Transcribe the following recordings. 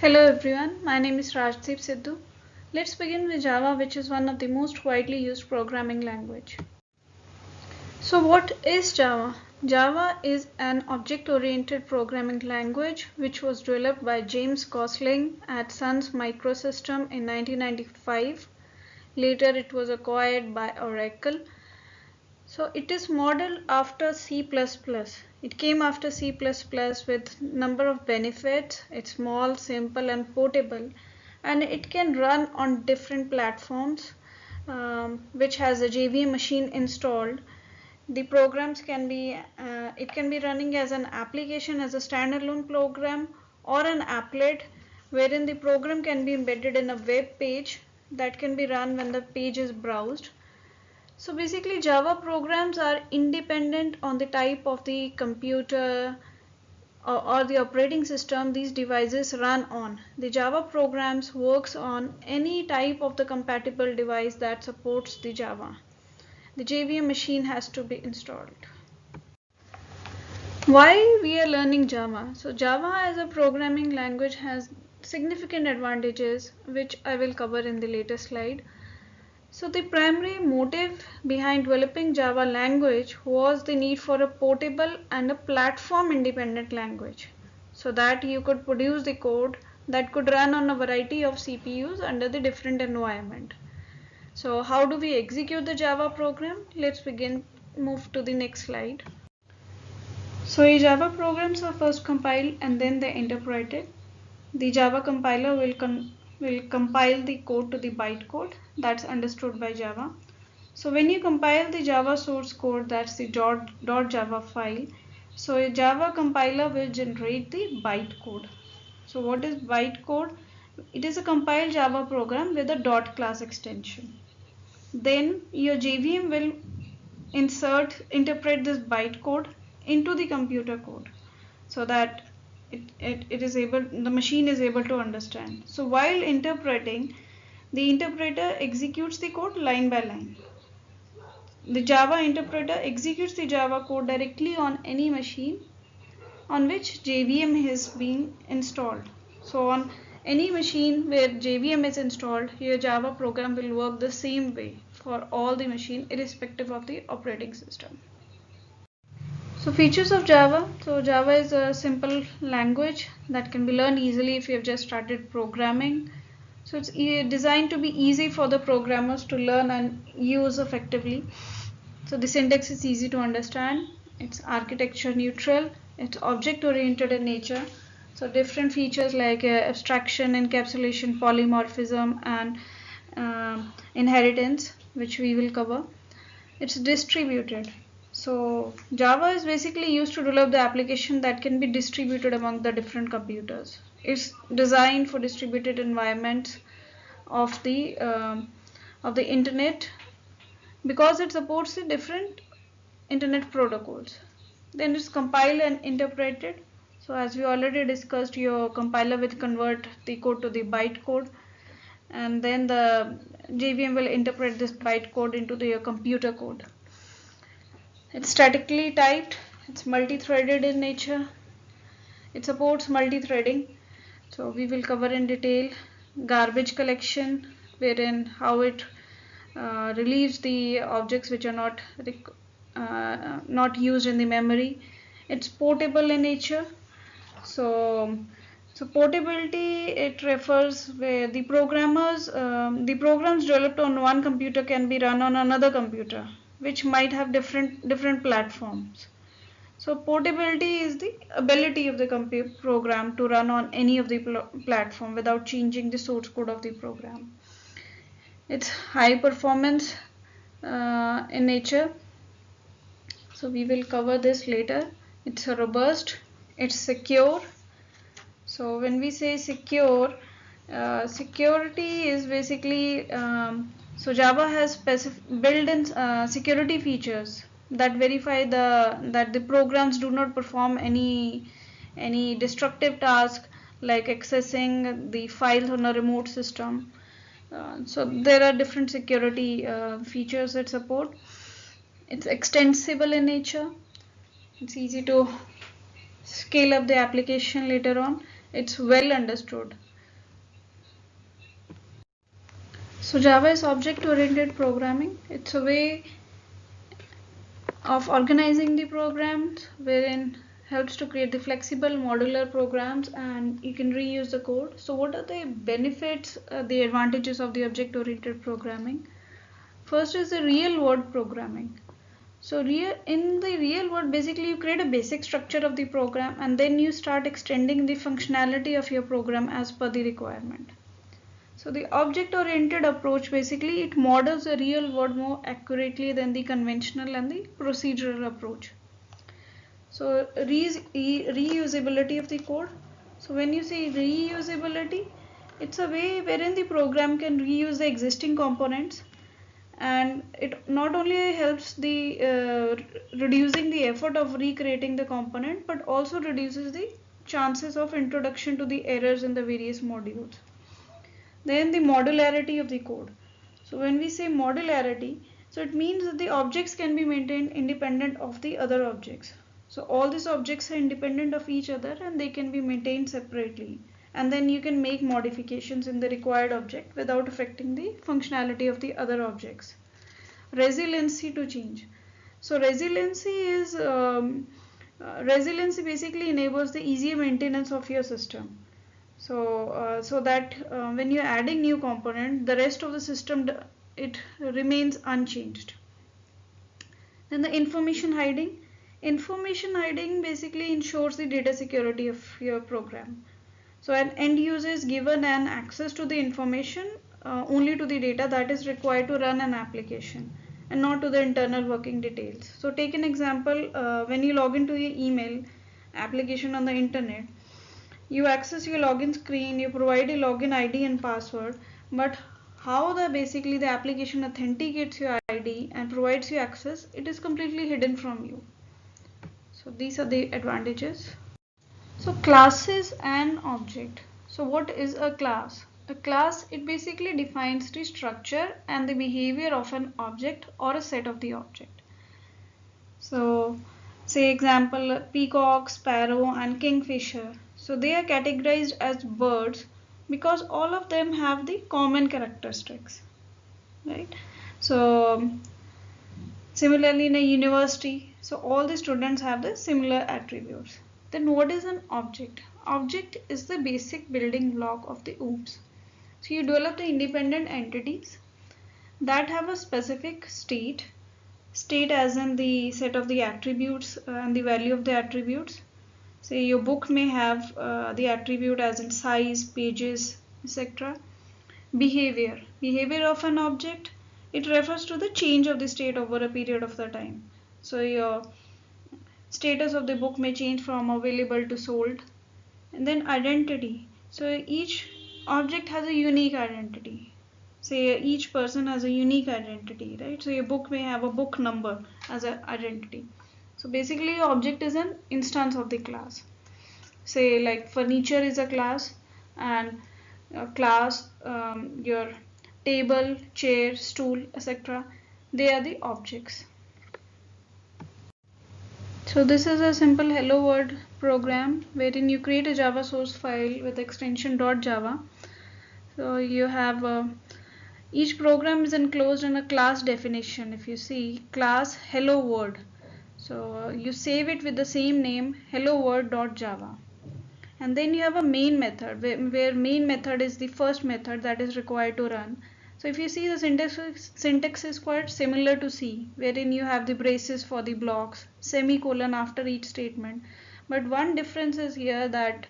Hello everyone, my name is Rajdeep Sidhu. Let's begin with Java, which is one of the most widely used programming language. So what is Java? Java is an object-oriented programming language which was developed by James Gosling at Sun Microsystems in 1995. Later it was acquired by Oracle. So it is modeled after C++. It came after C++ with number of benefits. It's small, simple and portable, and it can run on different platforms which has a JVM machine installed. The programs can be it can be running as an application, as a standalone program, or an applet wherein the program can be embedded in a web page that can be run when the page is browsed. So basically Java programs are independent on the type of the computer or the operating system these devices run on. The Java programs works on any type of the compatible device that supports the Java. The JVM machine has to be installed. Why we are learning Java? So Java as a programming language has significant advantages which I will cover in the later slide. So the primary motive behind developing Java language was the need for a portable and a platform independent language so that you could produce the code that could run on a variety of CPUs under the different environment. So how do we execute the Java program? Let's move to the next slide. So a Java programs are first compiled and then they interpreted. The Java compiler will compile the code to the bytecode that's understood by Java. So when you compile the Java source code, that's the .java file, so a Java compiler will generate the bytecode. So what is bytecode? It is a compiled Java program with a .class extension. Then your JVM will interpret this bytecode into the computer code so that the machine is able to understand. So while interpreting, the interpreter executes the code line by line. The Java interpreter executes the Java code directly on any machine on which JVM is being installed. So on any machine where JVM is installed, your Java program will work the same way for all the machine irrespective of the operating system. So features of Java. So Java is a simple language that can be learned easily if you have just started programming. So it's designed to be easy for the programmers to learn and use effectively. So the syntax is easy to understand. It's architecture neutral. It's object oriented in nature. So different features like abstraction, encapsulation, polymorphism and inheritance, which we will cover. It's distributed. So Java is basically used to develop the application that can be distributed among the different computers. It's designed for distributed environments of the internet because it supports the different internet protocols. Then it's compiled and interpreted. So as we already discussed, your compiler will convert the code to the bytecode, and then the JVM will interpret this bytecode into the computer code. It's statically typed, it's multi-threaded in nature, it supports multi-threading. So we will cover in detail garbage collection, wherein how it relieves the objects which are not used in the memory. It's portable in nature. So portability, it refers where the programs developed on one computer can be run on another computer, which might have different platforms. So portability is the ability of the program to run on any of the platform without changing the source code of the program. It's high performance in nature. So we will cover this later. It's robust, it's secure. So when we say secure, security is basically so Java has built-in security features that verify that the programs do not perform any destructive task like accessing the files on a remote system. So there are different security features that support. It's extensible in nature. It's easy to scale up the application later on. It's well understood. So Java is object-oriented programming. It's a way of organizing the programs wherein helps to create the flexible modular programs and you can reuse the code. So what are the benefits, the advantages of the object-oriented programming? First is the real world programming. So in the real world, basically you create a basic structure of the program and then you start extending the functionality of your program as per the requirement. So the object-oriented approach, basically it models the real world more accurately than the conventional and the procedural approach. So reusability of the code. So when you say reusability, it's a way wherein the program can reuse the existing components, and it not only helps the reducing the effort of recreating the component, but also reduces the chances of introduction to the errors in the various modules. Then the modularity of the code. So when we say modularity, so it means that the objects can be maintained independent of the other objects. So all these objects are independent of each other and they can be maintained separately. And then you can make modifications in the required object without affecting the functionality of the other objects. Resiliency to change. So resiliency basically enables the easier maintenance of your system. So that when you're adding new component, the rest of the system it remains unchanged. Then the information hiding. Information hiding basically ensures the data security of your program. So an end user is given an access to the information only to the data that is required to run an application and not to the internal working details. So take an example, when you log into your email application on the internet, you access your login screen, you provide a login ID and password, but how basically the application authenticates your ID and provides you access, it is completely hidden from you. So these are the advantages. So classes and object. So what is a class? A class, it basically defines the structure and the behavior of an object or a set of the object. So say example, peacock, sparrow and kingfisher. So they are categorized as birds because all of them have the common characteristics, right? So similarly in a university, so all the students have the similar attributes. Then what is an object? Object is the basic building block of the OOPS. So you develop the independent entities that have a specific state as in the set of the attributes and the value of the attributes. Say your book may have the attribute as in size, pages, etc. Behavior of an object, it refers to the change of the state over a period of the time. So your status of the book may change from available to sold. And then identity, so each object has a unique identity. Say each person has a unique identity, right? So your book may have a book number as an identity. So basically your object is an instance of the class. Say like furniture is a class, and a class, your table, chair, stool, etc., they are the objects. So this is a simple hello world program wherein you create a Java source file with extension .java. So you have each program is enclosed in a class definition. If you see class hello world, so you save it with the same name hello world.java. And then you have a main method where main method is the first method that is required to run. So if you see the syntax is quite similar to C, wherein you have the braces for the blocks, semicolon after each statement. But one difference is here that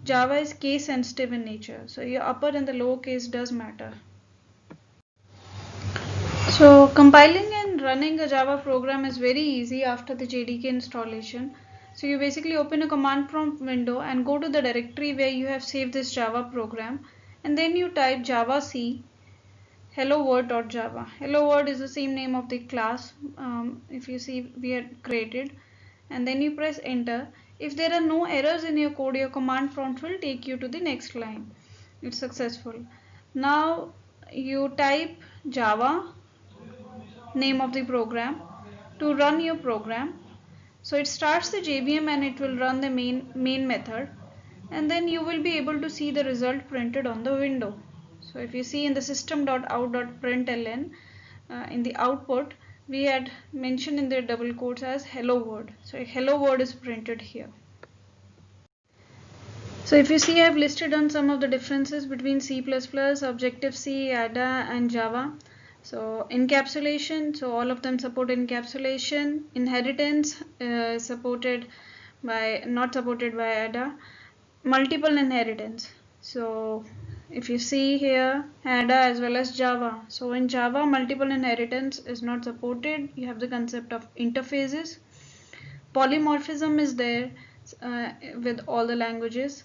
Java is case sensitive in nature. So your upper and the lower case does matter. So compiling and running a Java program is very easy after the JDK installation. So you basically open a command prompt window and go to the directory where you have saved this Java program, and then you type javac hello world.java. Hello world is the same name of the class, if you see we had created, and then you press enter. If there are no errors in your code, your command prompt will take you to the next line. It's successful. Now you type Java, name of the program, to run your program. So it starts the JVM and it will run the main method, and then you will be able to see the result printed on the window. So if you see in the system.out.println, in the output we had mentioned in the double quotes as hello world. So hello world is printed here. So if you see, I have listed on some of the differences between C++, Objective-C, Ada and Java. So encapsulation, so all of them support encapsulation. Inheritance supported by, not supported by Ada. Multiple inheritance. So if you see here, Ada as well as Java. So in Java, multiple inheritance is not supported. You have the concept of interfaces. Polymorphism is there with all the languages.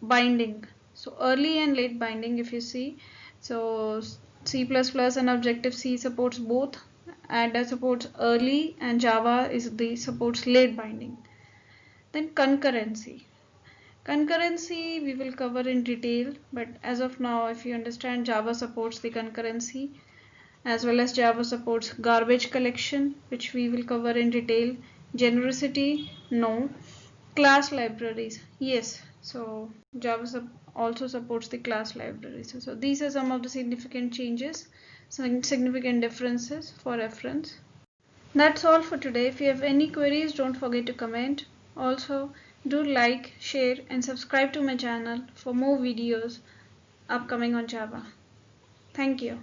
Binding, so early and late binding if you see. So C++ and Objective-C supports both. Ada supports early and Java supports late binding. Then concurrency. Concurrency we will cover in detail, but as of now, if you understand, Java supports the concurrency, as well as Java supports garbage collection, which we will cover in detail. Genericity, no. Class libraries, yes. So Java also supports the class libraries. So these are some of the significant changes, some significant differences for reference. That's all for today. If you have any queries, don't forget to comment. Also, do like, share and subscribe to my channel for more videos upcoming on Java. Thank you.